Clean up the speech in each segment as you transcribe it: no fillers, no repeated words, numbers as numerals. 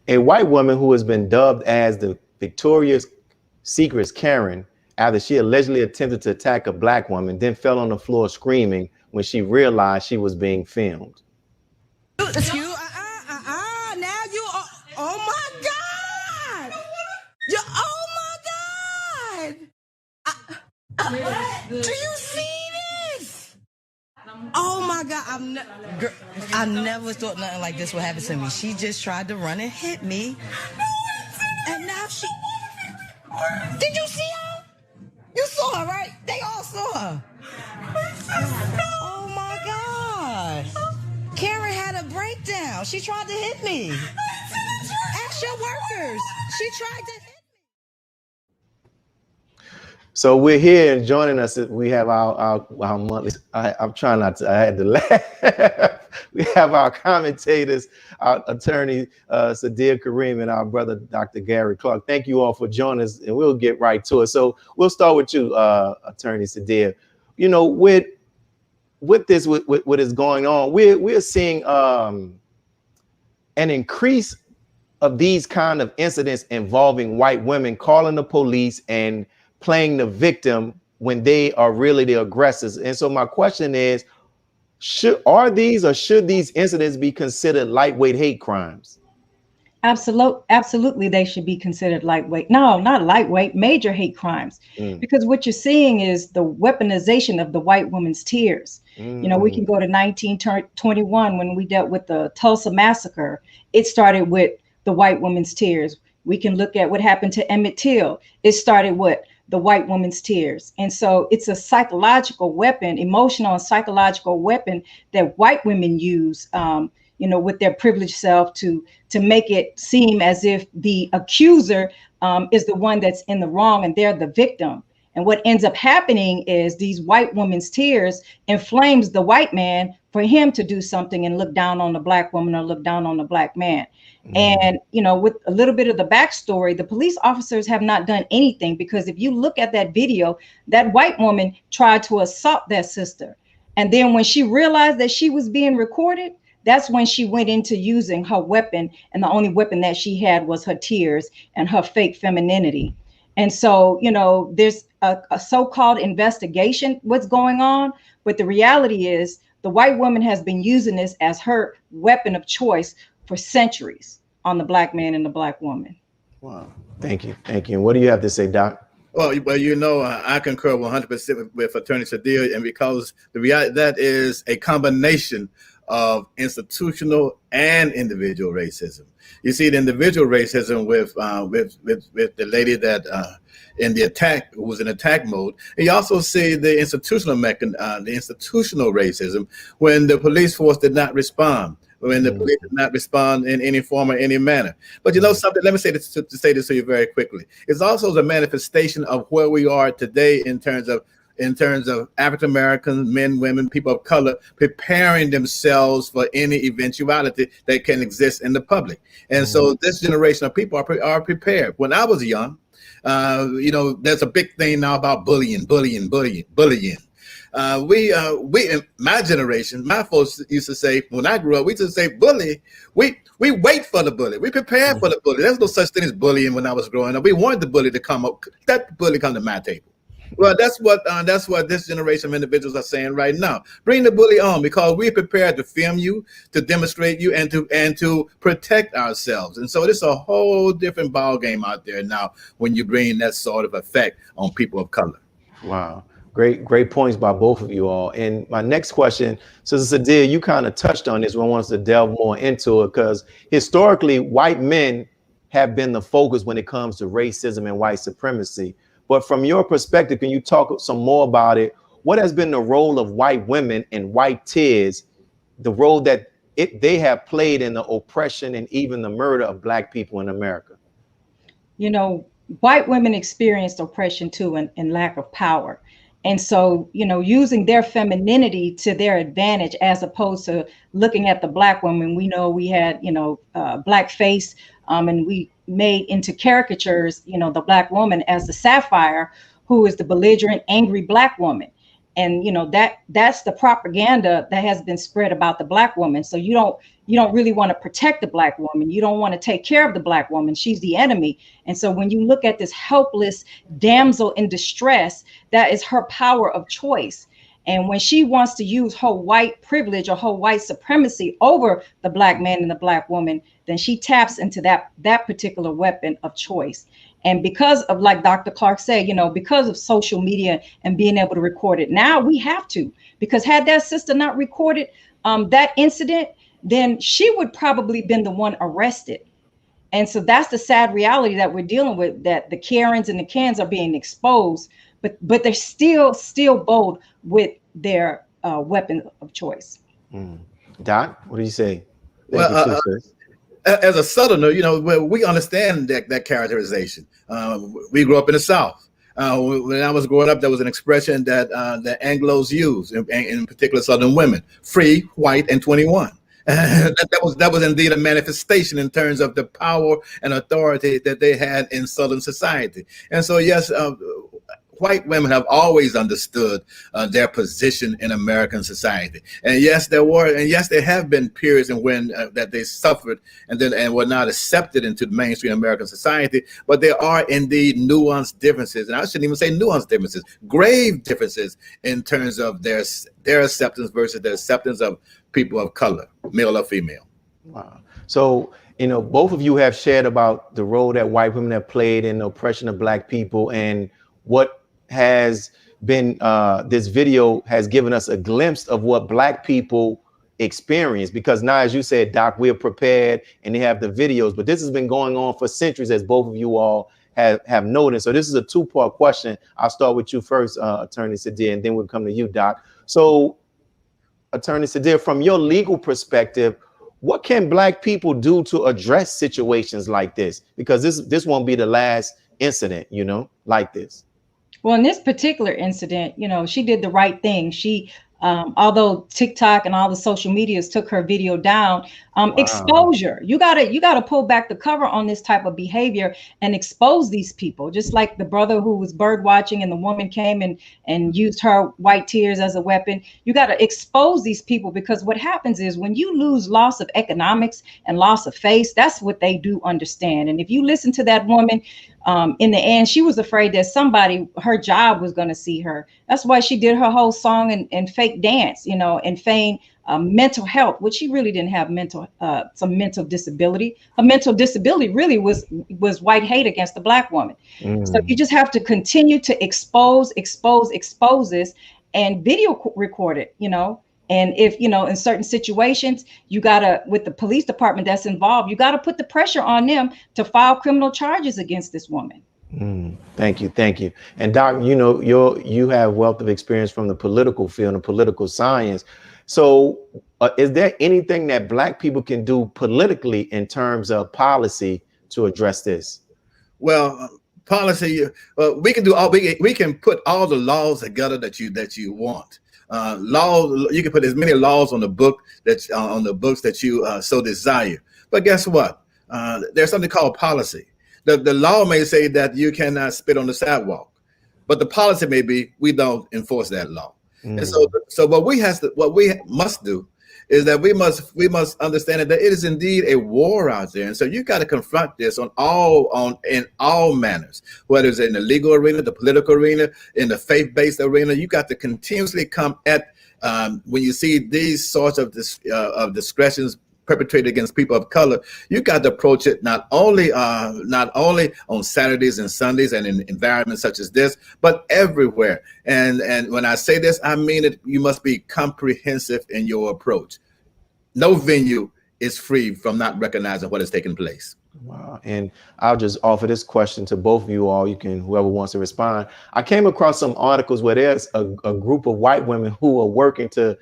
A white woman who has been dubbed as the Victoria's Secret's Karen after she allegedly attempted to attack a black woman, then fell on the floor screaming when she realized she was being filmed. Excuse, now you are, oh my God! You, oh my God! Do you see this? Oh my God, I never thought nothing like this would happen to me. She just tried to run and hit me. And now she, did you see her? You saw her, right? They all saw her. Oh my God. Karen had a breakdown. She tried to hit me. Ask your workers. She tried to hit me. So we're here, and joining us, we have our monthly, I'm trying not to, I had to laugh. We have our commentators, our attorney, Saddiyah Karriem, and our brother, Dr. Gary Clark. Thank you all for joining us, and we'll get right to it. So we'll start with you, Attorney Saddiyah. You know, with this, what is going on, we're seeing an increase of these kind of incidents involving white women calling the police and playing the victim when they are really the aggressors. And so my question is, should these incidents be considered lightweight hate crimes? Absolutely, they should be considered lightweight. No, not lightweight, major hate crimes. Because what you're seeing is the weaponization of the white woman's tears. You know, we can go to 1921 when we dealt with the Tulsa massacre. It started with the white woman's tears. We can look at what happened to Emmett Till. It started with the white woman's tears. And so it's a psychological weapon, emotional and psychological weapon that white women use, you know, with their privileged self to make it seem as if the accuser is the one that's in the wrong and they're the victim. And what ends up happening is these white woman's tears inflames the white man for him to do something and look down on the black woman or look down on the black man. And, you know, with a little bit of the backstory, the police officers have not done anything, because if you look at that video, that white woman tried to assault that sister. And then when she realized that she was being recorded, that's when she went into using her weapon. And the only weapon that she had was her tears and her fake femininity. And so, you know, there's a so-called investigation, what's going on. But the reality is the white woman has been using this as her weapon of choice for centuries on the black man and the black woman. Wow. Thank you. Thank you. And what do you have to say, Doc? Well, you know, I concur 100% with Attorney Saddiyah, and because the reality that is a combination of institutional and individual racism. You see the individual racism with the lady that in the attack, who was in attack mode. And you also see the institutional institutional racism when the police force did not respond. When the police did not respond in any form or any manner. But you know something, let me say this to you very quickly. It's also the manifestation of where we are today in terms of African Americans, men, women, people of color, preparing themselves for any eventuality that can exist in the public. And so this generation of people are prepared. When I was young, you know, there's a big thing now about bullying. We in my generation, my folks used to say, when I grew up, we used to say bully. We wait for the bully. We prepare for the bully. There's no such thing as bullying when I was growing up. We wanted the bully to come up. That bully come to my table. Well, that's what this generation of individuals are saying right now. Bring the bully on, because we're prepared to film you, to demonstrate you, and to protect ourselves. And so it's a whole different ball game out there now when you bring that sort of effect on people of color. Wow. Great points by both of you all. And my next question, Sister Saddiyah, you kind of touched on this, but I want us to delve more into it, because historically, white men have been the focus when it comes to racism and white supremacy. But from your perspective, can you talk some more about it? What has been the role of white women and white tears, the role that they have played in the oppression and even the murder of black people in America? You know, white women experienced oppression too, and lack of power. And so, you know, using their femininity to their advantage, as opposed to looking at the black woman. We know we had, you know, blackface, and we made into caricatures, you know, the black woman as the sapphire, who is the belligerent, angry black woman. And that's the propaganda that has been spread about the Black woman. So you don't really want to protect the Black woman. You don't want to take care of the Black woman. She's the enemy. And so when you look at this helpless damsel in distress, that is her power of choice. And when she wants to use her white privilege or her white supremacy over the Black man and the Black woman, then she taps into that particular weapon of choice. And because of, like Dr. Clark said, because of social media and being able to record it, now we have to, because had that sister not recorded that incident, then she would probably been the one arrested. And so that's the sad reality that we're dealing with, that the Karens and the Kens are being exposed, but they're still bold with their weapon of choice. Doc, what do you say? Well, as a Southerner, we understand that characterization. We grew up in the South. When I was growing up, there was an expression that the Anglos use, in particular Southern women: free, white, and 21. that was indeed a manifestation in terms of the power and authority that they had in Southern society. And so, yes, white women have always understood their position in American society. And yes, there have been periods in when that they suffered and were not accepted into the mainstream American society. But there are indeed nuanced differences, and I shouldn't even say nuanced differences, grave differences in terms of their acceptance versus the acceptance of people of color, male or female. Wow. So, both of you have shared about the role that white women have played in the oppression of Black people, and what has been this video has given us a glimpse of what Black people experience, because now, as you said, Doc, we're prepared and they have the videos, but this has been going on for centuries, as both of you all have noted. So this is a two-part question. I'll start with you first, Attorney Saddiyah, and then we'll come to you, Doc. So, Attorney Saddiyah, from your legal perspective, what can Black people do to address situations like this? Because this won't be the last incident, like this. Well, in this particular incident, she did the right thing. She, although TikTok and all the social medias took her video down, exposure. You gotta pull back the cover on this type of behavior and expose these people. Just like the brother who was bird watching and the woman came and used her white tears as a weapon. You gotta expose these people, because what happens is when you lose loss of economics and loss of face, that's what they do understand. And if you listen to that woman, in the end, she was afraid that her job was going to see her. That's why she did her whole song and fake dance, and feign mental health, which she really didn't have some mental disability. Her mental disability really was white hate against the Black woman. So you just have to continue to expose this and video record it, And if, in certain situations, you gotta, with the police department that's involved, you gotta put the pressure on them to file criminal charges against this woman. Thank you. And Doc, you have wealth of experience from the political field and political science. So is there anything that Black people can do politically in terms of policy to address this? Well, policy, we can do we can put all the laws together that you want. Laws, you can put as many laws on the books that you so desire. But guess what? There's something called policy. The law may say that you cannot spit on the sidewalk, but the policy may be we don't enforce that law. And so what we must do is that we must understand that it is indeed a war out there. And so you got to confront this in all manners, whether it's in the legal arena, the political arena, in the faith-based arena. You got to continuously come at when you see these sorts of discretions perpetrated against people of color. You got to approach it not only on Saturdays and Sundays and in environments such as this, but everywhere. And when I say this, I mean it. You must be comprehensive in your approach. No venue is free from not recognizing what is taking place. Wow. And I'll just offer this question to both of you all. You can, whoever wants to respond. I came across some articles where there's a group of white women who are working to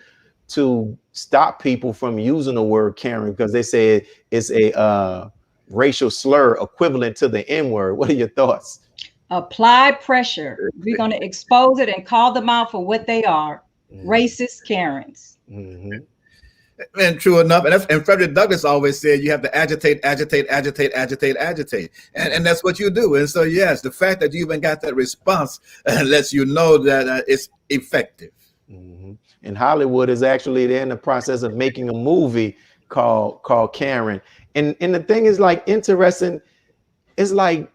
stop people from using the word Karen, because they say it's a racial slur equivalent to the N-word. What are your thoughts? Apply pressure. We're going to expose it and call them out for what they are. Racist Karens. And true enough, and Frederick Douglass always said you have to agitate. And that's what you do. And so, yes, the fact that you even got that response lets you know that it's effective. And Hollywood is actually, they're in the process of making a movie called Karen. And the thing is like interesting, it's like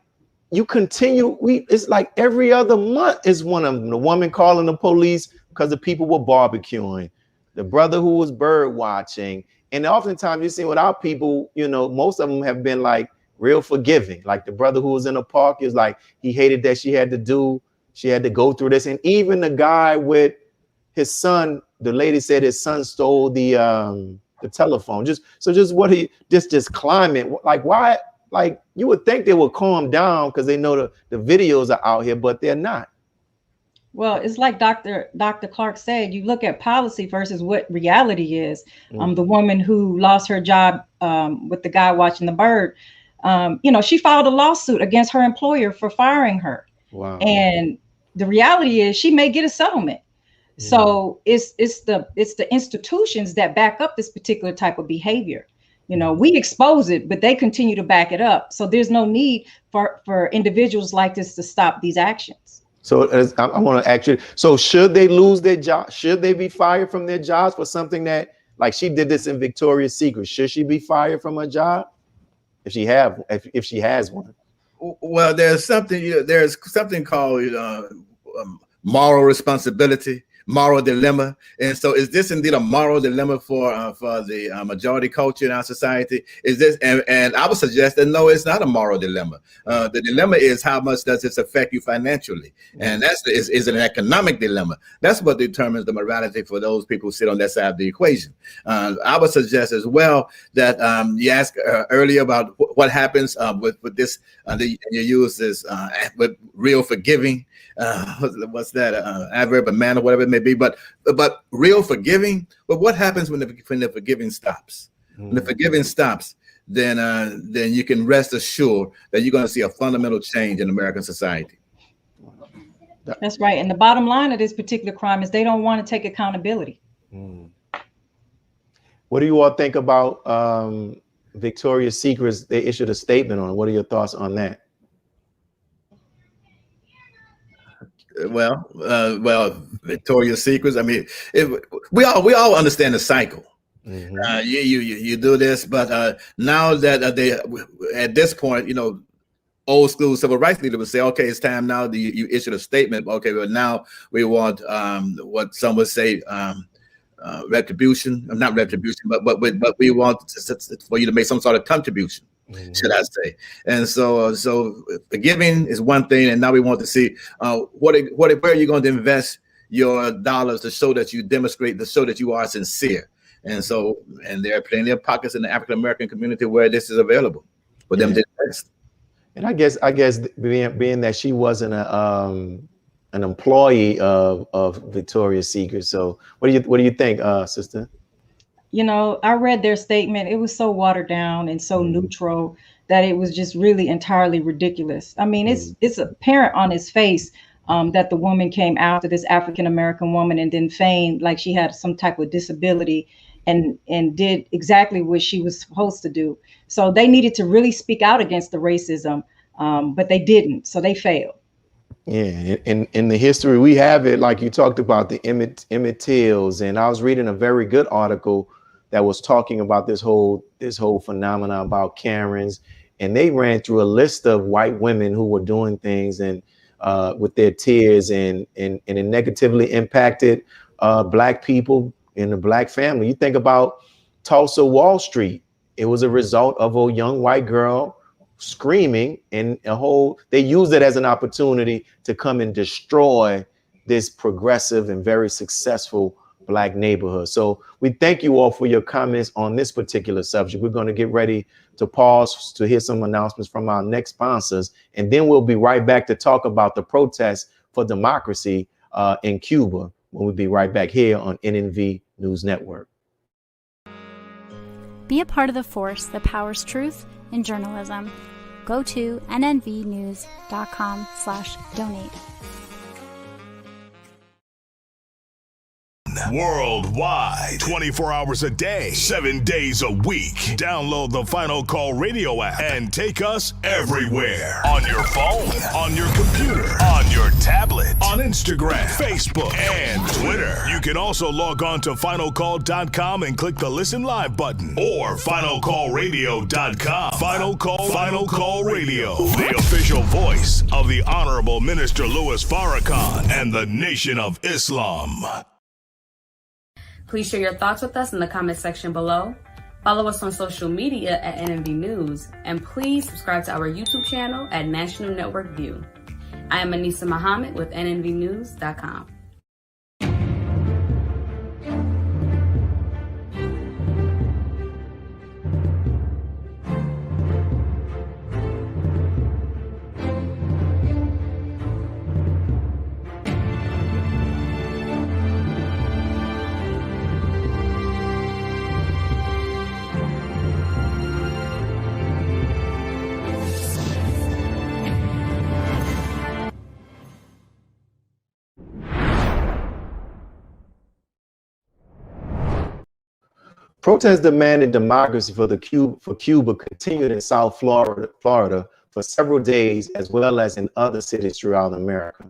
you continue, it's like every other month is one of them. The woman calling the police because the people were barbecuing, the brother who was bird watching. And oftentimes you see with our people, you know, most of them have been like real forgiving. Like the brother who was in the park is like, he hated that she had to go through this. And even the guy with his son, the lady said his son stole the telephone. Just climate. Like why? Like you would think they would calm down because they know the videos are out here, but they're not. Well, it's like Dr. Clark said, you look at policy versus what reality is. The woman who lost her job with the guy watching the bird, you know, she filed a lawsuit against her employer for firing her. Wow. And the reality is she may get a settlement. So it's the institutions that back up this particular type of behavior. You know, we expose it, but they continue to back it up. So there's no need for individuals like this to stop these actions. So I want to ask you, so should they lose their job? Should they be fired from their jobs for something that, like she did this in Victoria's Secret? Should she be fired from her job if she has one? Well, there's something called moral responsibility, moral dilemma. And so is this indeed a moral dilemma for the majority culture in our society? Is this, and I would suggest that no, it's not a moral dilemma. The dilemma is how much does this affect you financially? And is an economic dilemma. That's what determines the morality for those people who sit on that side of the equation. I would suggest as well that you asked earlier about what happens with this, you use this with real forgiving, what's that, adverb of man or whatever it may be, but real forgiving. But what happens when the forgiving stops? When the forgiving stops, then you can rest assured that you're going to see a fundamental change in American society. That's right. And the bottom line of this particular crime is they don't want to take accountability. What do you all think about Victoria's Secret? They issued a statement on it. What are your thoughts on that? Well, Victoria's Secrets. I mean, we all understand the cycle. You do this, but now that they at this point, you know, old school civil rights leader would say, okay, it's time now. You issued a statement. Okay, well now we want what some would say retribution. Not retribution, but we want for you to make some sort of contribution. Should I say? And so forgiving is one thing, and now we want to see where are you going to invest your dollars to show that you demonstrate, to show that you are sincere. And there are plenty of pockets in the African American community where this is available for them to invest. And I guess being that she wasn't an employee of Victoria's Secret. So what do you think, sister? You know, I read their statement. It was so watered down and so neutral that it was just really entirely ridiculous. I mean, it's apparent on his face that the woman came after this African-American woman and then feigned like she had some type of disability and did exactly what she was supposed to do. So they needed to really speak out against the racism, but they didn't. So they failed. Yeah, in the history we have it, like you talked about the Emmett Tills, and I was reading a very good article that was talking about this whole phenomenon about Karens, and they ran through a list of white women who were doing things and with their tears and it negatively impacted Black people in the Black family. You think about Tulsa Wall Street. It was a result of a young white girl screaming, and they used it as an opportunity to come and destroy this progressive and very successful Black neighborhood. So we thank you all for your comments on this particular subject. We're going to get ready to pause to hear some announcements from our next sponsors, and then we'll be right back to talk about the protests for democracy in Cuba when we'll be right back here on NNV News Network. Be a part of the force that powers truth in journalism. Go to nnvnews.com/donate. Worldwide, 24 hours a day, 7 days a week. Download the Final Call Radio app and take us everywhere. On your phone, on your computer, on your tablet, on Instagram, Facebook, and Twitter. You can also log on to finalcall.com and click the Listen Live button, or finalcallradio.com. Final Call Radio, the official voice of the Honorable Minister Louis Farrakhan and the Nation of Islam. Please share your thoughts with us in the comment section below. Follow us on social media at NNV News, and please subscribe to our YouTube channel at National Network View. I am Anissa Muhammad with NNVnews.com. Protests demanding democracy for Cuba continued in South Florida for several days, as well as in other cities throughout America.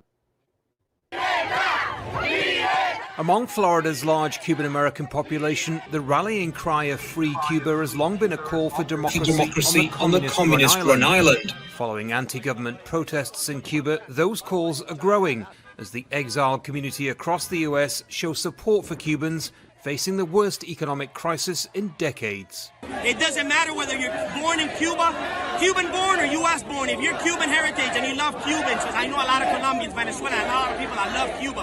Among Florida's large Cuban American population, the rallying cry of Free Cuba has long been a call for democracy on the communist run island. Following anti-government protests in Cuba, those calls are growing as the exiled community across the US show support for Cubans facing the worst economic crisis in decades. It doesn't matter whether you're born in Cuba, Cuban born or U.S. born. If you're Cuban heritage and you love Cubans, because I know a lot of Colombians, Venezuela, and a lot of people that love Cuba,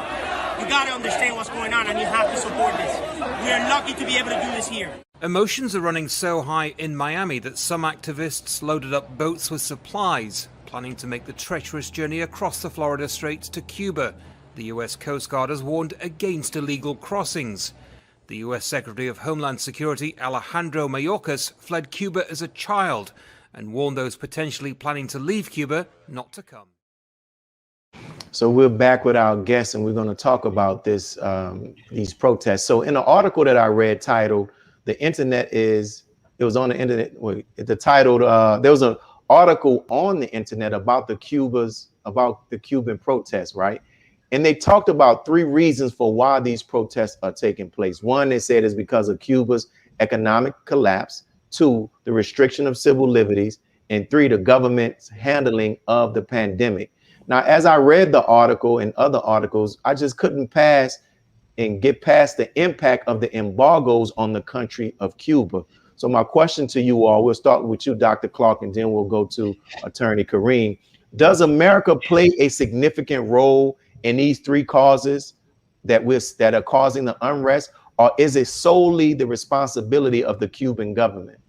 you got to understand what's going on and you have to support this. We are lucky to be able to do this here. Emotions are running so high in Miami that some activists loaded up boats with supplies, planning to make the treacherous journey across the Florida Straits to Cuba. The U.S. Coast Guard has warned against illegal crossings. The U.S. Secretary of Homeland Security, Alejandro Mayorkas, fled Cuba as a child and warned those potentially planning to leave Cuba not to come. So we're back with our guests, and we're going to talk about this, these protests. So in an article that I read titled, "The Internet is," it was on the internet, the title, there was an article on the internet about the Cuban protests, right? And they talked about 3 reasons for why these protests are taking place. 1, they said, is because of Cuba's economic collapse. 2, the restriction of civil liberties. And 3, the government's handling of the pandemic. Now, as I read the article and other articles, I just couldn't get past the impact of the embargoes on the country of Cuba. So my question to you all, we'll start with you, Dr. Clark, and then we'll go to Attorney Karriem. Does America play a significant role in these 3 causes that are causing the unrest, or is it solely the responsibility of the Cuban government?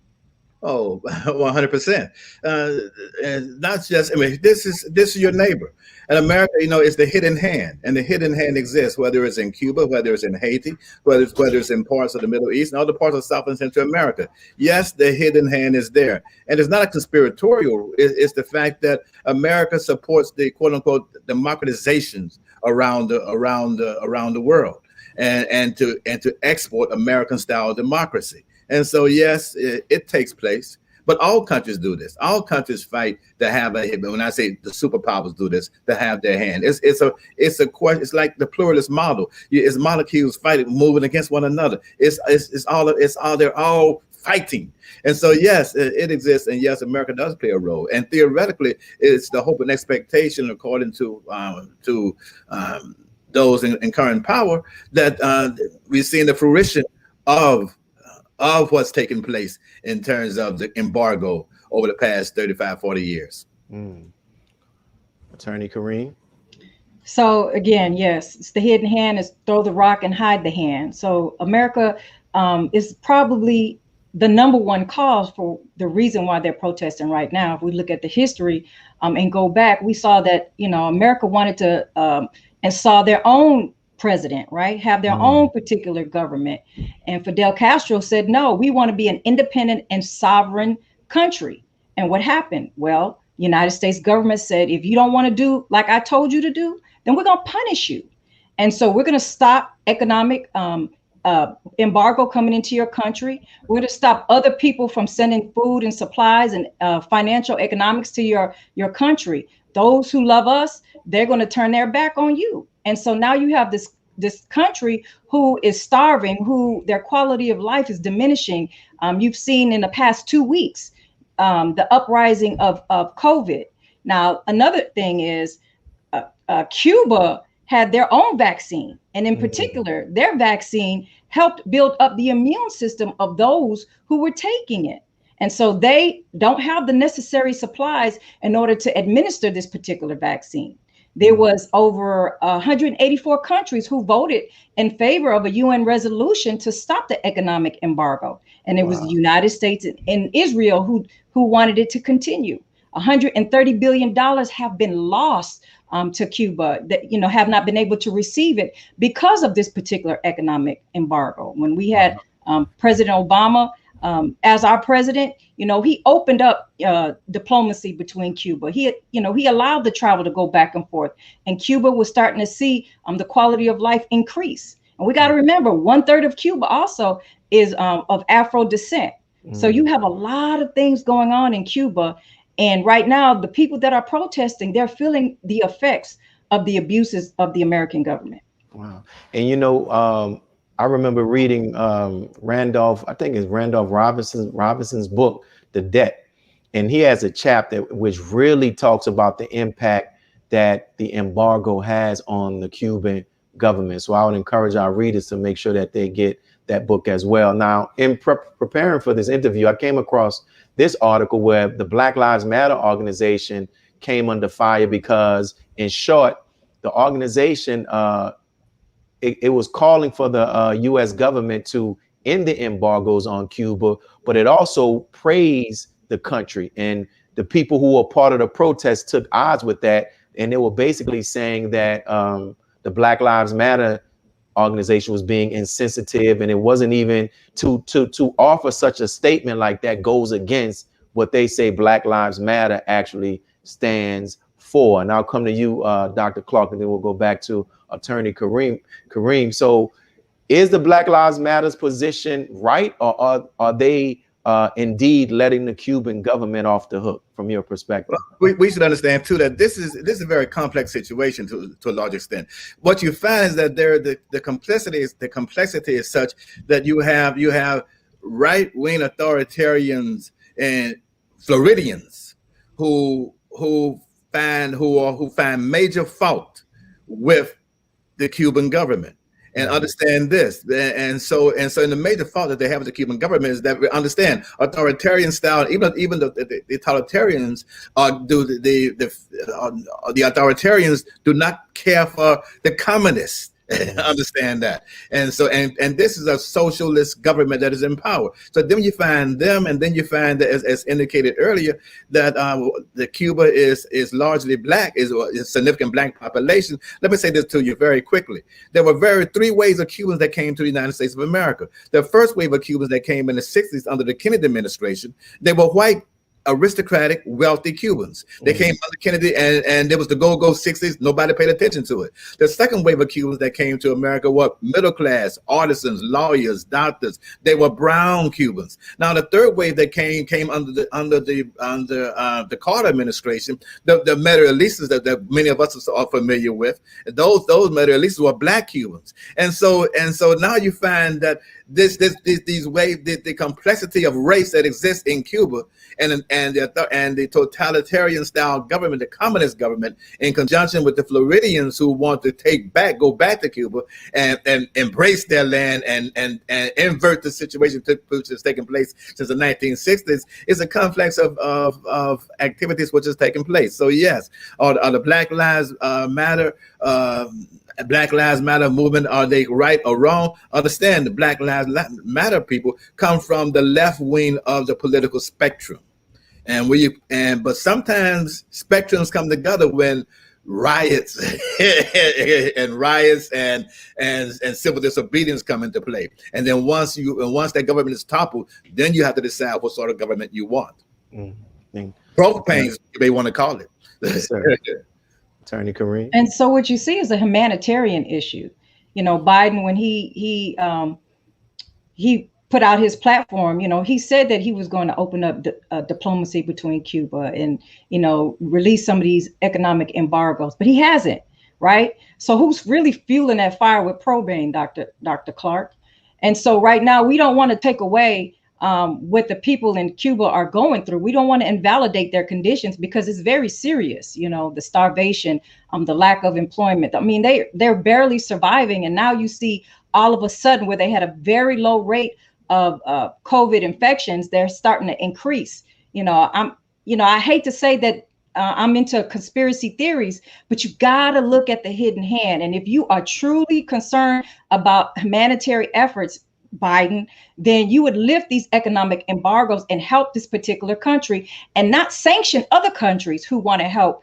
Oh, 100%. And not just, I mean, this is your neighbor. And America, you know, is the hidden hand, and the hidden hand exists, whether it's in Cuba, whether it's in Haiti, whether it's in parts of the Middle East and other parts of South and Central America. Yes, the hidden hand is there. And it's not a conspiratorial. It's the fact that America supports the quote unquote democratizations around the world, and to export American style democracy. And so, yes, it takes place, but all countries do this. All countries fight to have a, when I say the superpowers do this, to have their hand. It's a question. It's like the pluralist model. It's molecules fighting, moving against one another. They're all fighting. And so, yes, it exists. And yes, America does play a role. And theoretically, it's the hope and expectation, according to those in current power, that we've seen the fruition of what's taken place in terms of the embargo over the past 35, 40 years. Attorney Karriem? So again, yes, it's the hidden hand, is throw the rock and hide the hand. So America is probably the #1 cause for the reason why they're protesting right now. If we look at the history and go back, we saw that, you know, America wanted to and saw their own president, right, have their own particular government. And Fidel Castro said, no, we want to be an independent and sovereign country. And what happened? Well, United States government said, if you don't want to do like I told you to do, then we're going to punish you. And so we're going to stop economic embargo coming into your country. We're going to stop other people from sending food and supplies and financial economics to your country. Those who love us, they're going to turn their back on you. And so now you have this country who is starving, who their quality of life is diminishing. You've seen in the past 2 weeks the uprising of COVID. Now, another thing is Cuba had their own vaccine. And in particular, their vaccine helped build up the immune system of those who were taking it. And so they don't have the necessary supplies in order to administer this particular vaccine. There was over 184 countries who voted in favor of a UN resolution to stop the economic embargo. And it was the United States and Israel who wanted it to continue. $130 billion have been lost to Cuba that, have not been able to receive it because of this particular economic embargo. When we had President Obama as our president, he opened up diplomacy between Cuba. He allowed the travel to go back and forth, and Cuba was starting to see the quality of life increase. And we got to remember, 1/3 of Cuba also is of Afro descent. So you have a lot of things going on in Cuba. And right now, the people that are protesting, they're feeling the effects of the abuses of the American government. Wow. And I remember reading Randolph Robinson's book, The Debt. And he has a chapter which really talks about the impact that the embargo has on the Cuban government. So I would encourage our readers to make sure that they get that book as well. Now, in preparing for this interview, I came across this article where the Black Lives Matter organization came under fire because, in short, the organization, it was calling for the U.S. government to end the embargoes on Cuba, but it also praised the country. And the people who were part of the protest took odds with that. And they were basically saying that the Black Lives Matter organization was being insensitive, and it wasn't even to offer such a statement like that goes against what they say Black Lives Matter actually stands for. And I'll come to you, Dr. Clark, and then we'll go back to Attorney Karriem. So is the Black Lives Matter's position right, or are they indeed letting the Cuban government off the hook from your perspective? Well, we should understand too that this is a very complex situation to a large extent. What you find is that the complexity is such that you have right-wing authoritarians and Floridians who find major fault with the Cuban government. And understand this, and so in the major fault that they have with the Cuban government is that we understand authoritarian style. Even the totalitarians the authoritarians do not care for the communists. Understand that, and this is a socialist government that is in power. So then you find them, and then you find that, as indicated earlier, that the Cuba is largely black, is a significant black population. Let me say this to you very quickly. There were three waves of Cubans that came to the United States of America. The first wave of Cubans that came in the 60s under the Kennedy administration, they were white, aristocratic, wealthy Cubans. They came under Kennedy, and there was the go-go 60s. Nobody paid attention to it. The second wave of Cubans that came to America were middle class, artisans, lawyers, doctors. They were brown Cubans. Now the third wave that came under the Carter administration, the materialistas that many of us are familiar with. Those materialistas were black Cubans, and so now you find that these waves, the complexity of race that exists in Cuba, and the totalitarian style government, the communist government, in conjunction with the Floridians who want to go back to Cuba and embrace their land and invert the situation which has taken place since the 1960s, is a complex of activities which has taken place. So yes, are the Black Lives Matter movement, are they right or wrong? Understand, the Black Lives Matter people come from the left wing of the political spectrum, but sometimes spectrums come together when riots and civil disobedience come into play. And then once that government is toppled, then you have to decide what sort of government you want. Growth pains, you may want to call it. Yes, sir. Attorney Karriem. And so what you see is a humanitarian issue. You know, Biden, when he put out his platform, you know, he said that he was going to open up diplomacy between Cuba and, you know, release some of these economic embargoes, but he hasn't, right? So who's really fueling that fire with propane, Dr. Clark? And so right now, we don't want to take away what the people in Cuba are going through. We don't want to invalidate their conditions because it's very serious. You know, the starvation, the lack of employment. I mean, they're barely surviving. And now you see all of a sudden where they had a very low rate of COVID infections, they're starting to increase. You know, I hate to say that I'm into conspiracy theories, but you got to look at the hidden hand. And if you are truly concerned about humanitarian efforts, Biden, then you would lift these economic embargoes and help this particular country and not sanction other countries who want to help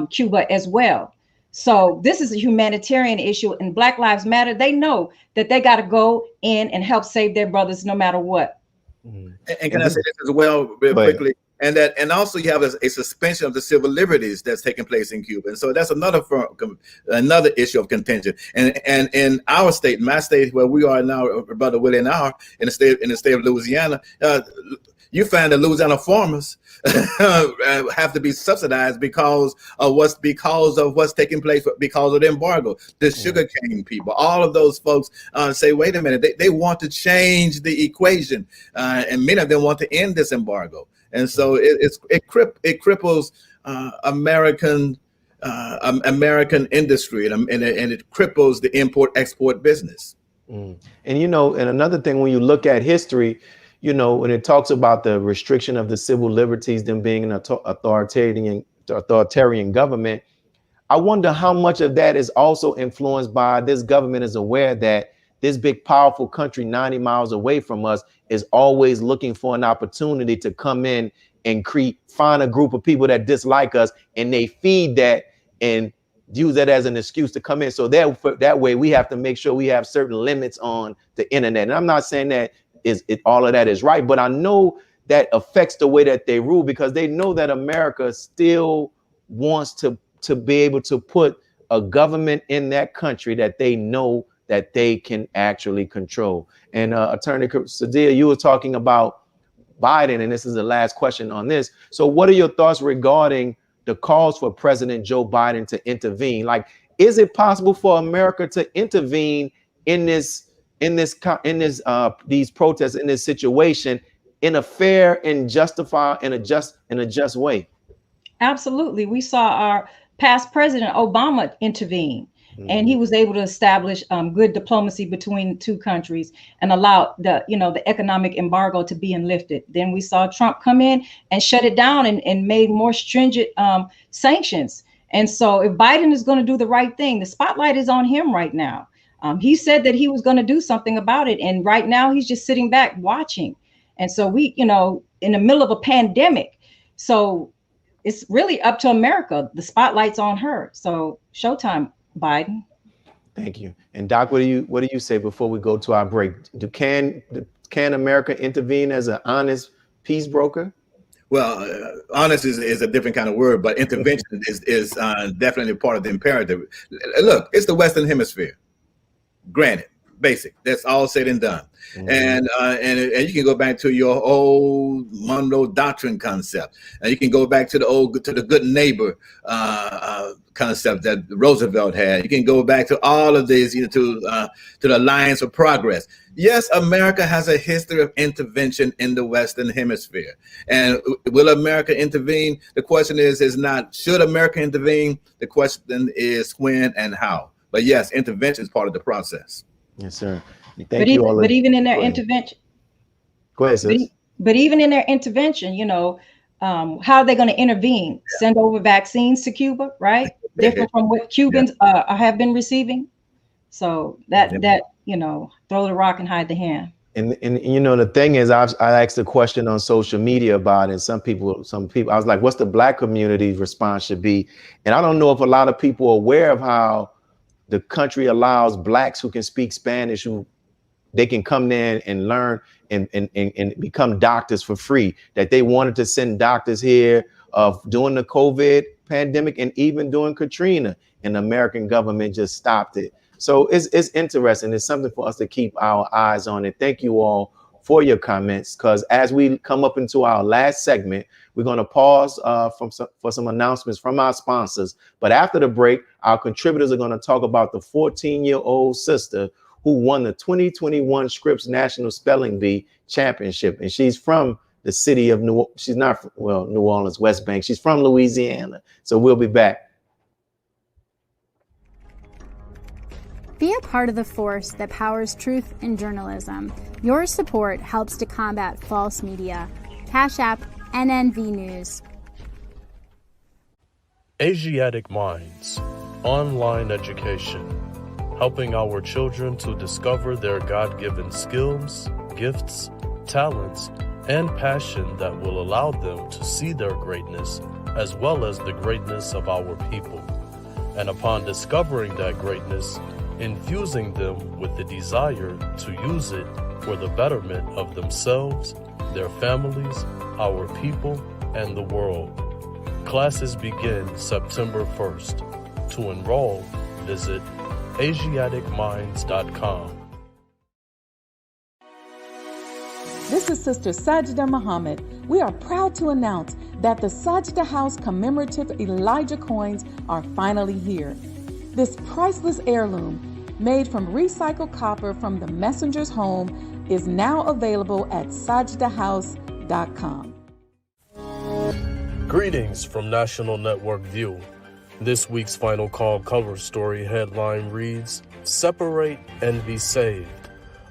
Cuba as well. So this is a humanitarian issue, and Black Lives Matter. They know that they got to go in and help save their brothers no matter what. And can I say this as well, real quickly? And also you have a suspension of the civil liberties that's taking place in Cuba, and so that's another issue of contention. And in our state, my state, where we are now, Brother Willie and I are in the state of Louisiana, you find that Louisiana farmers have to be subsidized because of what's taking place because of the embargo. The sugarcane people, all of those folks say, wait a minute, they want to change the equation, and many of them want to end this embargo. And so it cripples American industry, and it cripples the import-export business. And you know, and another thing, when you look at history, you know, when it talks about the restriction of the civil liberties, them being an authoritarian government, I wonder how much of that is also influenced by this government is aware that this big, powerful country 90 miles away from us is always looking for an opportunity to come in and find a group of people that dislike us, and they feed that and use that as an excuse to come in. So that way we have to make sure we have certain limits on the internet. And I'm not saying that all of that is right, but I know that affects the way that they rule, because they know that America still wants to be able to put a government in that country that they know that they can actually control. And Attorney Saddiyah, you were talking about Biden, and this is the last question on this. So what are your thoughts regarding the calls for President Joe Biden to intervene? Like, is it possible for America to intervene in these protests, in this situation, in a fair and justified and a just way? Absolutely. We saw our past President Obama intervene. And he was able to establish good diplomacy between two countries and allow the economic embargo to be lifted. Then we saw Trump come in and shut it down and made more stringent sanctions. And so if Biden is going to do the right thing, the spotlight is on him right now. He said that he was going to do something about it. And right now he's just sitting back watching. And so we, in the middle of a pandemic. So it's really up to America. The spotlight's on her. So showtime, Biden. Thank you. And Doc, what do you say before we go to our break? Can America intervene as an honest peace broker? Well, honest is a different kind of word, but intervention is definitely part of the imperative. Look, it's the Western Hemisphere. Granted, basic. That's all said and done. And you can go back to your old Monroe Doctrine concept, and you can go back to the good neighbor concept that Roosevelt had. You can go back to all of these, to the Alliance of Progress. Yes, America has a history of intervention in the Western Hemisphere. And will America intervene? The question is not should America intervene? The question is when and how. But yes, intervention is part of the process. Yes, sir. But even in their intervention, go ahead, sis. But even in their intervention, how are they going to intervene? Yeah. Send over vaccines to Cuba, right? Different from what Cubans have been receiving. So that throw the rock and hide the hand. And the thing is, I asked a question on social media about it. And some people, I was like, what's the Black community's response should be? And I don't know if a lot of people are aware of how the country allows Blacks who can speak Spanish, who they can come there and learn and become doctors for free, that they wanted to send doctors here during the COVID pandemic and even during Katrina, and the American government just stopped it. So it's interesting. It's something for us to keep our eyes on. And thank you all for your comments, because as we come up into our last segment, we're going to pause for some announcements from our sponsors. But after the break, our contributors are going to talk about the 14-year-old sister who won the 2021 Scripps National Spelling Bee Championship. And she's from the city of she's not, well, New Orleans, West Bank. She's from Louisiana. So we'll be back. Be a part of the force that powers truth in journalism. Your support helps to combat false media. Cash App NNV News. Asiatic Minds, online education, helping our children to discover their God-given skills, gifts, talents, and passion that will allow them to see their greatness as well as the greatness of our people. And upon discovering that greatness, infusing them with the desire to use it for the betterment of themselves, their families, our people, and the world. Classes begin September 1st. To enroll, visit AsiaticMinds.com. This is Sister Saddiyah Muhammad. We are proud to announce that the Saddiyah House commemorative Elijah coins are finally here. This priceless heirloom, made from recycled copper from the messenger's home, is now available at SUBCRIBE.com. Greetings from National Network View. This week's Final Call cover story headline reads, "Separate and Be Saved.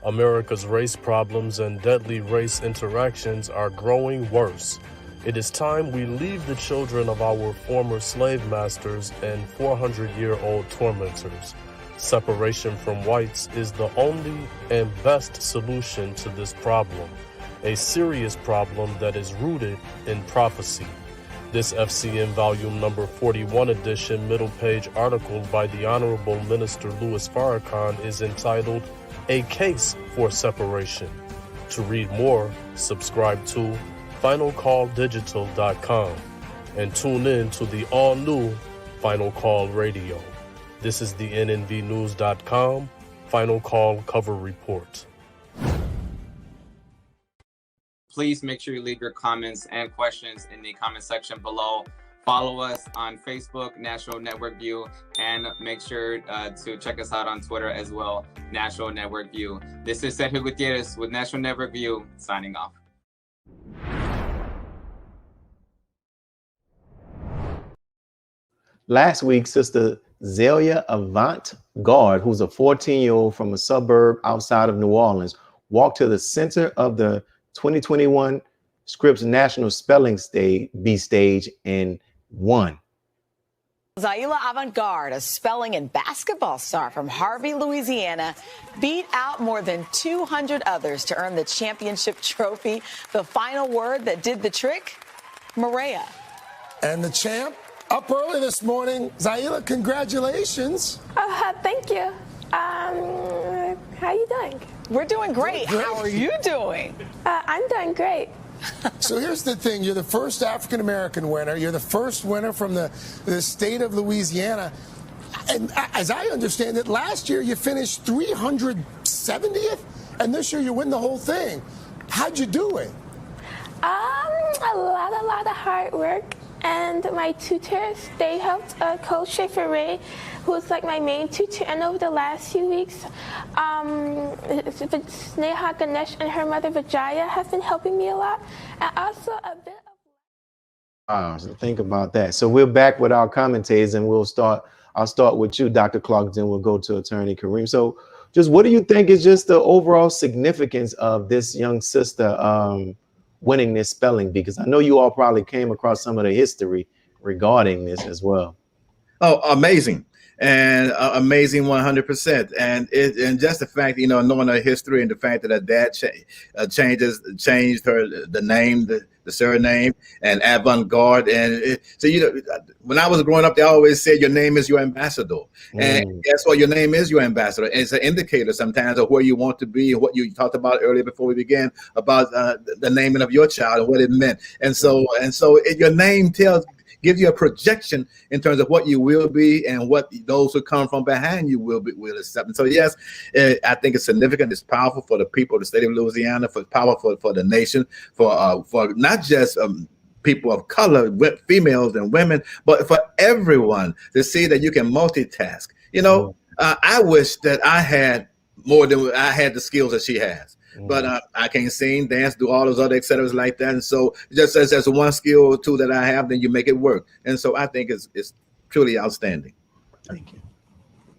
America's race problems and deadly race interactions are growing worse. It is time we leave the children of our former slave masters and 400-year-old tormentors. Separation from whites is the only and best solution to this problem, a serious problem that is rooted in prophecy." This FCN volume number 41 edition middle page article by the Honorable Minister Louis Farrakhan is entitled "A Case for Separation." To read more, subscribe to FinalCallDigital.com and tune in to the all-new Final Call Radio. This is the NNVnews.com Final Call Cover Report. Please make sure you leave your comments and questions in the comment section below. Follow us on Facebook, National Network View, and make sure to check us out on Twitter as well, National Network View. This is Sergio Gutierrez with National Network View, signing off. Last week, Sister Zalia Avant-Garde, who's a 14-year-old from a suburb outside of New Orleans, walked to the center of the 2021 Scripps National Spelling Bee stage and won. Zaila Avant-Garde, a spelling and basketball star from Harvey, Louisiana, beat out more than 200 others to earn the championship trophy. The final word that did the trick, Maria. And the champ up early this morning. Zaila, congratulations. Thank you. How you doing? We're doing great. How are you doing? I'm doing great. So here's the thing. You're the first African-American winner. You're the first winner from the state of Louisiana. And as I understand it, last year you finished 370th, and this year you win the whole thing. How'd you do it? A lot of hard work. And my tutors, they helped Coach Schaefer Ray, who's like my main tutor. And over the last few weeks, Sneha Ganesh and her mother Vijaya have been helping me a lot. And also a bit of... Wow, so think about that. So we're back with our commentators, and I'll start with you, Dr. Clark, then we'll go to Attorney Karriem. So just what do you think is just the overall significance of this young sister winning this spelling bee? Because I know you all probably came across some of the history regarding this as well. Oh, amazing. And amazing 100%. And just the fact, knowing her history and the fact that her dad changed the name, the surname, and Avant-Garde. And so, when I was growing up, they always said your name is your ambassador. And guess what? Your name is your ambassador. And it's an indicator sometimes of where you want to be, and what you talked about earlier before we began about the naming of your child and what it meant. And so your name gives you a projection in terms of what you will be and what those who come from behind you will accept. And so, yes, I think it's significant. It's powerful for the people of the state of Louisiana, powerful for the nation, for not just people of color, females and women, but for everyone to see that you can multitask. You know, I wish that I had more than I had the skills that she has. But I can't sing, dance, do all those other et cetera like that. And so just as there's one skill or two that I have, then you make it work. And so I think it's truly outstanding. Thank you.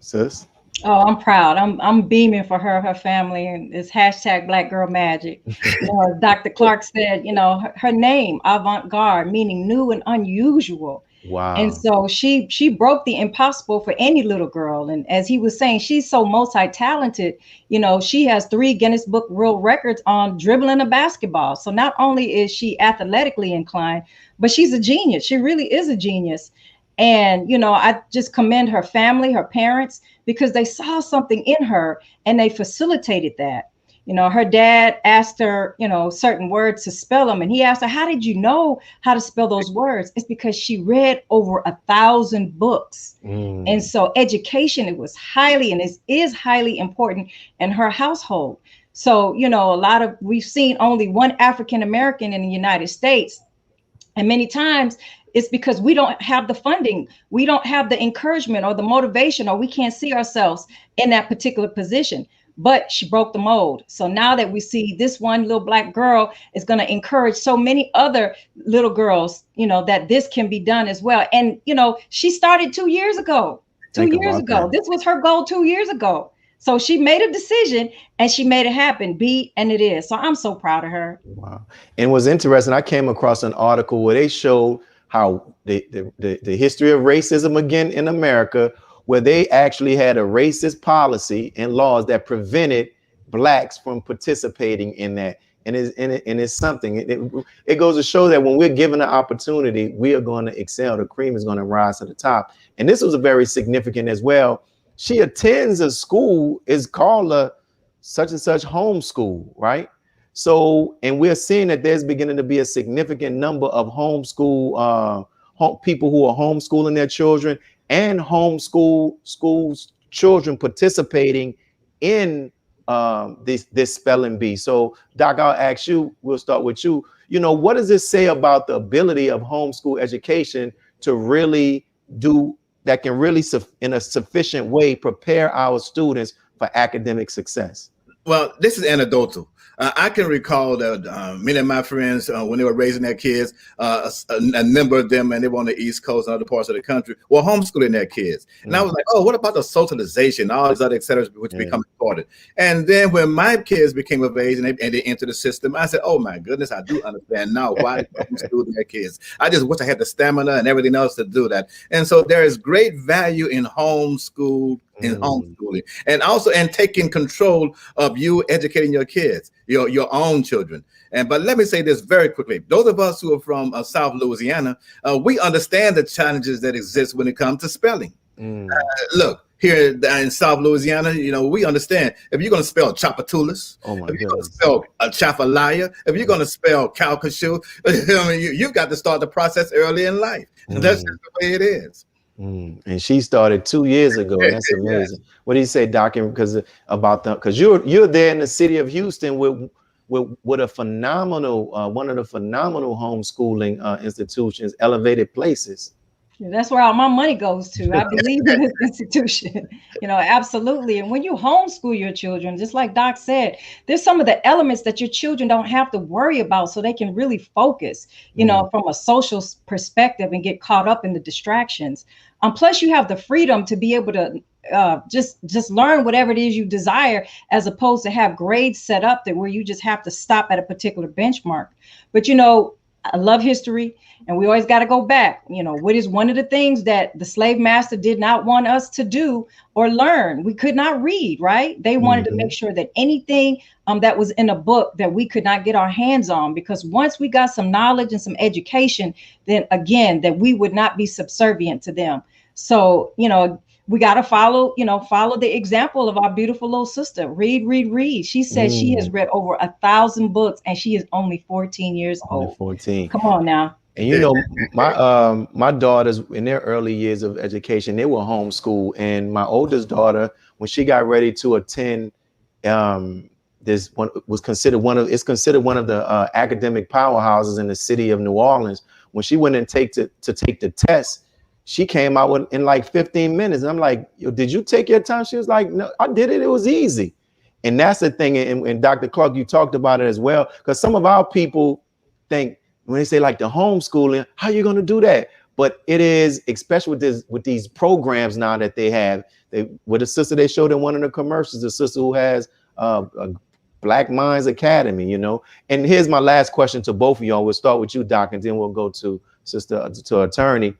Sis? Oh, I'm proud. I'm beaming for her family, and it's hashtag Black Girl Magic. You know, Dr. Clark said, you know, her name, Avant-Garde, meaning new and unusual. Wow. And so she broke the impossible for any little girl. And as he was saying, she's so multi-talented. You know, she has 3 Guinness Book World Records on dribbling a basketball. So not only is she athletically inclined, but she's a genius. She really is a genius. And, you know, I just commend her family, her parents, because they saw something in her and they facilitated that. You know, her dad asked her, you know, certain words to spell them. And he asked her, how did you know how to spell those words? It's because she read over 1,000 books. And so education, it was highly, and it is highly important in her household. So, you know, we've seen only one African-American in the United States. And many times it's because we don't have the funding. We don't have the encouragement or the motivation, or we can't see ourselves in that particular position. But she broke the mold. So now that we see this one little Black girl is going to encourage so many other little girls, you know, that this can be done as well. And, you know, she started 2 years ago. 2 years ago. This was her goal 2 years ago. So she made a decision and she made it happen. And it is. So I'm so proud of her. Wow. And it was interesting. I came across an article where they showed how the history of racism again in America, where they actually had a racist policy and laws that prevented Blacks from participating in that. And it's something. It goes to show that when we're given an opportunity, we are going to excel. The cream is going to rise to the top. And this was a very significant as well. She attends a school, is called a such and such homeschool, right? So, and we're seeing that there's beginning to be a significant number of homeschool people who are homeschooling their children, and schools children participating in this spelling bee. So, Doc, I'll ask you, we'll start with you. You know, what does this say about the ability of homeschool education to really do that, can really in a sufficient way prepare our students for academic success? Well, this is anecdotal. I can recall that many of my friends, when they were raising their kids, a number of them, and they were on the East Coast and other parts of the country, were homeschooling their kids. And I was like, oh, what about the socialization, all these other et cetera, which become important? And then when my kids became of age and they entered the system, I said, oh my goodness, I do understand now why they homeschooling their kids. I just wish I had the stamina and everything else to do that. And so there is great value in homeschooling, and also in taking control of you educating your kids, your own children. But let me say this very quickly. Those of us who are from South Louisiana, we understand the challenges that exist when it comes to spelling. Look, here in South Louisiana, you know, we understand if you're going to spell Chapatulas, if you're going to spell Chafalaya, if you're going to spell Calcasieu, I mean, you've got to start the process early in life. And that's just the way it is. And she started 2 years ago. That's amazing. What do you say, Doc? Because you're there in the city of Houston with a phenomenal one of the phenomenal homeschooling institutions, Elevated Places. That's where all my money goes to. I believe in this institution, you know, absolutely. And when you homeschool your children, just like Doc said, there's some of the elements that your children don't have to worry about, so they can really focus, you know, from a social perspective and get caught up in the distractions. Plus, you have the freedom to be able to just learn whatever it is you desire, as opposed to have grades set up that where you just have to stop at a particular benchmark. But, you know, I love history, and we always got to go back. You know, what is one of the things that the slave master did not want us to do or learn? We could not read, right? They wanted to make sure that anything that was in a book that we could not get our hands on, because once we got some knowledge and some education, then again, that we would not be subservient to them. So, you know, we got to follow the example of our beautiful little sister. Read. She said she has read over 1,000 books, and she is only 14 years old. 14. Come on now. And you know, my daughters in their early years of education, they were homeschooled. And my oldest daughter, when she got ready to attend, this one was considered one of the academic powerhouses in the city of New Orleans. When she went and take to take the test, she came out in like 15 minutes. And I'm like, yo, did you take your time? She was like, no, I did it. It was easy. And that's the thing. And Dr. Clark, you talked about it as well, because some of our people think, when they say like the homeschooling, how are you going to do that? But it is, especially with these programs now that they have. With a sister they showed in one of the commercials, a sister who has a Black Minds Academy, you know. And here's my last question to both of y'all. We'll start with you, Doc, and then we'll go to attorney.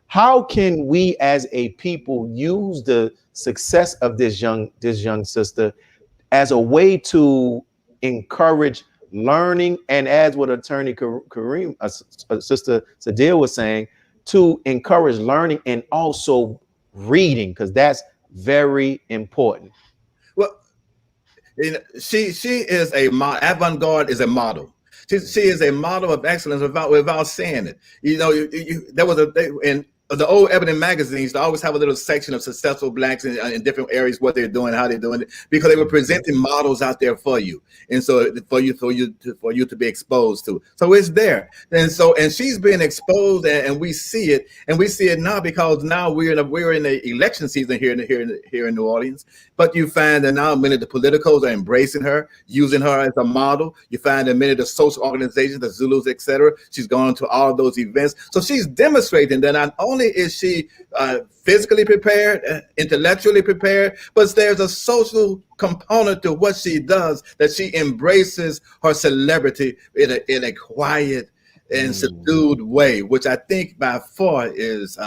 How can we as a people use the success of this young sister as a way to encourage learning, and as what attorney Karriem, sister Saddiyah was saying, to encourage learning and also reading, because that's very important? Well, she is avant-garde is a model. She is a model of excellence without saying it. You know, there was in the old Ebony magazines used to always have a little section of successful Blacks in different areas, what they're doing, how they're doing it, because they were presenting models out there for you, and so for you to be exposed to. So it's there, and she's being exposed, and we see it now, because now we're in the election season here in New Orleans. But you find that now many of the politicals are embracing her, using her as a model. You find that many of the social organizations, the Zulus, etc., she's gone to all of those events. So she's demonstrating that not only is she physically prepared, intellectually prepared, but there's a social component to what she does, that she embraces her celebrity in a quiet and subdued way, which I think by far is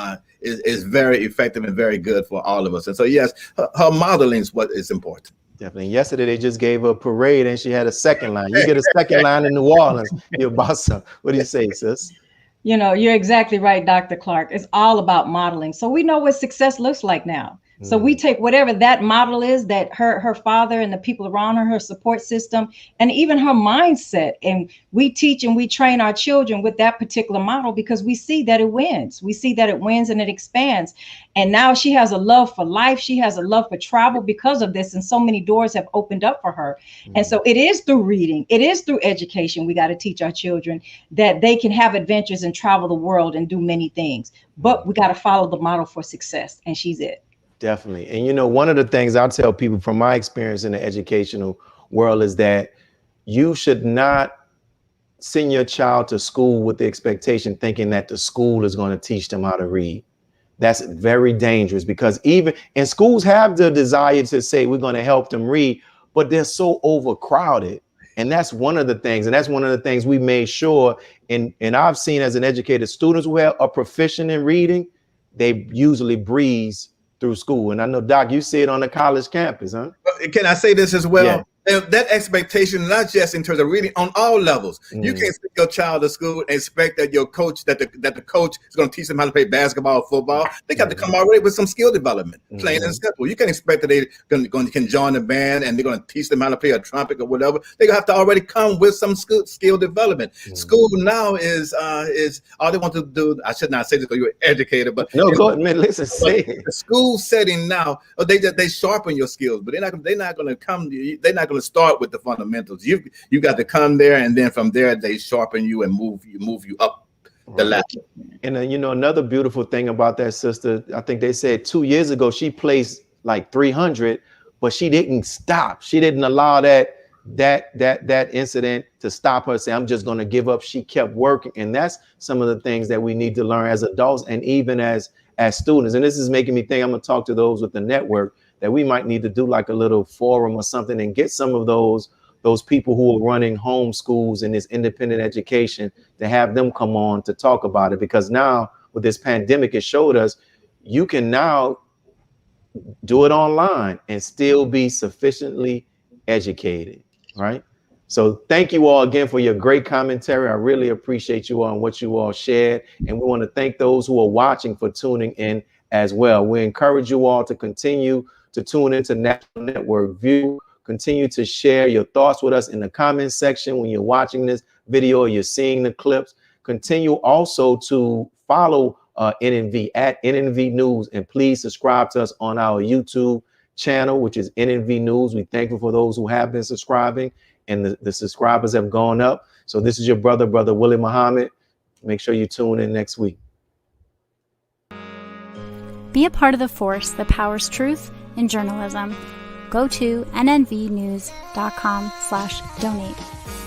very effective and very good for all of us. And so, yes, her modeling is what is important. Definitely. Yesterday, they just gave her a parade and she had a second line. You get a second line in New Orleans, you're boss up. What do you say, sis? You know, you're exactly right, Dr. Clark. It's all about modeling. So we know what success looks like now. So we take whatever that model is, that her father and the people around her support system, and even her mindset. And we teach and we train our children with that particular model, because we see that it wins. We see that it wins and it expands. And now she has a love for life. She has a love for travel because of this. And so many doors have opened up for her. And so it is through reading. It is through education. We got to teach our children that they can have adventures and travel the world and do many things. But we got to follow the model for success. And she's it. Definitely. And, you know, one of the things I'll tell people from my experience in the educational world is that you should not send your child to school with the expectation thinking that the school is going to teach them how to read. That's very dangerous, because even in schools have the desire to say we're going to help them read, but they're so overcrowded. And that's one of the things. And that's one of the things we made sure. And I've seen as an educator, students who are proficient in reading, they usually breeze through school. And I know, Doc, you see it on the college campus, huh? Can I say this as well? Yeah. That expectation, not just in terms of reading, on all levels. You can't send your child to school and expect that your coach, that the coach is going to teach them how to play basketball or football. They got to come already with some skill development, plain and simple. You can't expect that they can join the band and they're going to teach them how to play a trumpet or whatever. They have to already come with some skill development. School now is all they want to do. I should not say this because you're an educator, but no, go ahead, man. Listen, say it. The school setting now, they sharpen your skills, but they're not going to come. They're not going to start with the fundamentals. You got to come there, and then from there they sharpen you and move you up the ladder. And you know, another beautiful thing about that sister, I think they said 2 years ago she placed like 300, but she didn't stop. She didn't allow that incident to stop her, say I'm just going to give up. She kept working, and that's some of the things that we need to learn as adults and even as students. And this is making me think, I'm going to talk to those with the network, that we might need to do like a little forum or something and get some of those people who are running home schools and this independent education, to have them come on to talk about it. Because now with this pandemic, it showed us you can now do it online and still be sufficiently educated, right? So thank you all again for your great commentary. I really appreciate you all and what you all shared. And we want to thank those who are watching for tuning in as well. We encourage you all to continue to tune into National Network View. Continue to share your thoughts with us in the comments section when you're watching this video or you're seeing the clips. Continue also to follow NNV at NNV News, and please subscribe to us on our YouTube channel, which is NNV News. We're thankful for those who have been subscribing, and the subscribers have gone up. So this is your brother Willie Muhammad. Make sure you tune in next week. Be a part of the force that powers truth in journalism. Go to nnvnews.com/donate.